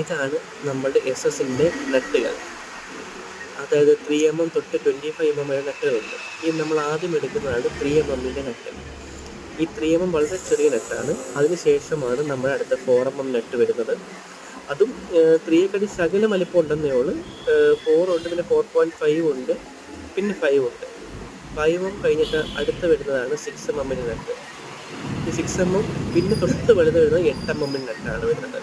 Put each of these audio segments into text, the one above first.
ഇതാണ് നമ്മുടെ SS-ൻ്റെ നട്ടുകൾ. അതായത് 3mm തൊട്ട് 25mm വരെ നട്ടുകളുണ്ട്. ഈ നമ്മൾ ആദ്യം എടുക്കുന്നതാണ് 3mmൻ്റെ നട്ട്. ഈ 3mm വളരെ ചെറിയ നട്ടാണ്. അതിനുശേഷമാണ് നമ്മുടെ അടുത്ത 4mm നട്ട് വരുന്നത്. അതും 3യേക്കാട്ടി ശകലം വലിപ്പം ഉണ്ടെന്നേ ഉള്ളൂ. 4 ഉണ്ട്, പിന്നെ 4.5 ഉണ്ട്, പിന്നെ 5 ഉണ്ട്. 5mm കഴിഞ്ഞിട്ട് അടുത്ത് വരുന്നതാണ് 6mmൻ്റെ നട്ട്. ഈ 6mm പിന്നെ തൊട്ട് വലുത് വരുന്നത് 8mmൻ്റെ നട്ടാണ് വരുന്നത്.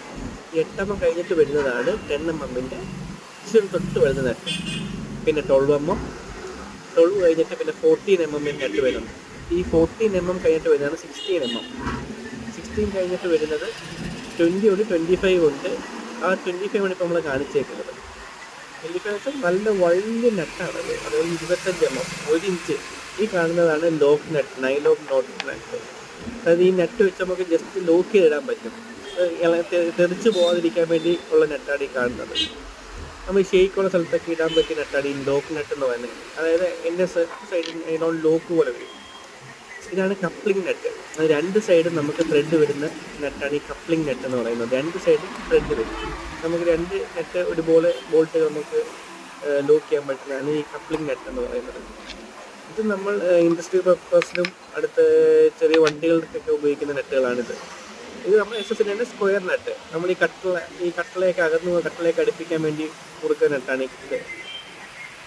ഈ 8mm കഴിഞ്ഞിട്ട് വരുന്നതാണ് 10mmൻ്റെ ഇച്ചിരി തൊട്ട് വലുത് നട്ട്. പിന്നെ 12mm, 12 കഴിഞ്ഞിട്ട് പിന്നെ 14mmൻ്റെ നട്ട് വരുന്നു. ഈ 14mm കഴിഞ്ഞിട്ട് വരുന്നതാണ് 16mm. 16 കഴിഞ്ഞിട്ട് വരുന്നത് 20 ഉണ്ട്, 25 ഉണ്ട്. ആ 25 ആണ് ഇപ്പോൾ നമ്മൾ കാണിച്ചേക്കുന്നത്. 25 നല്ല വലിയ നട്ടാണത്. അതായത് 25mm, 1 ഇഞ്ച്. ഈ കാണുന്നതാണ് ലോക്ക് നട്ട്, നൈലോൺ നോട്ട് നട്ട്. അതായത് ഈ നട്ട് വെച്ച് നമുക്ക് ജസ്റ്റ് ലോക്ക് ചെയ്തിടാൻ പറ്റും. തെറിച്ച് പോകാതിരിക്കാൻ വേണ്ടി ഉള്ള നട്ടാണ് ഈ കാണുന്നത്. നമ്മൾ ഷെയ്ക്കുള്ള സ്ഥലത്തൊക്കെ ഇടാൻ പറ്റിയ നട്ടാണ് ഈ ലോക്ക് നട്ട് എന്ന് പറയുന്നത്. അതായത് എൻ്റെ സൈഡിൽ അതിനോട് ലോക്ക് പോലെ വരും. ഇതാണ് കപ്ലിംഗ് നെറ്റ്. അത് 2 സൈഡും നമുക്ക് ത്രെഡ് വരുന്ന നെറ്റാണ് ഈ കപ്ലിംഗ് നെറ്റ് എന്ന് പറയുന്നത്. 2 സൈഡും ത്രെഡ് വരും. നമുക്ക് 2 നെറ്റ് ഒരുപോലെ ബോൾട്ട് നമുക്ക് ലോക്ക് ചെയ്യാൻ പറ്റുന്നതാണ് ഈ കപ്ലിംഗ് നെറ്റ് എന്ന് പറയുന്നത്. ഇത് നമ്മൾ ഇൻഡസ്ട്രി പർപ്പസിലും അടുത്ത ചെറിയ വണ്ടികൾക്കൊക്കെ ഉപയോഗിക്കുന്ന നെറ്റുകളാണിത്. ഇത് നമ്മൾ SS-ൻ്റെ തന്നെ സ്ക്വയർ നെറ്റ്. നമ്മൾ ഈ കട്ടളയൊക്കെ കട്ടളയൊക്കെ അടുപ്പിക്കാൻ വേണ്ടി കൊടുക്കുന്ന നെറ്റാണ് ഇത്.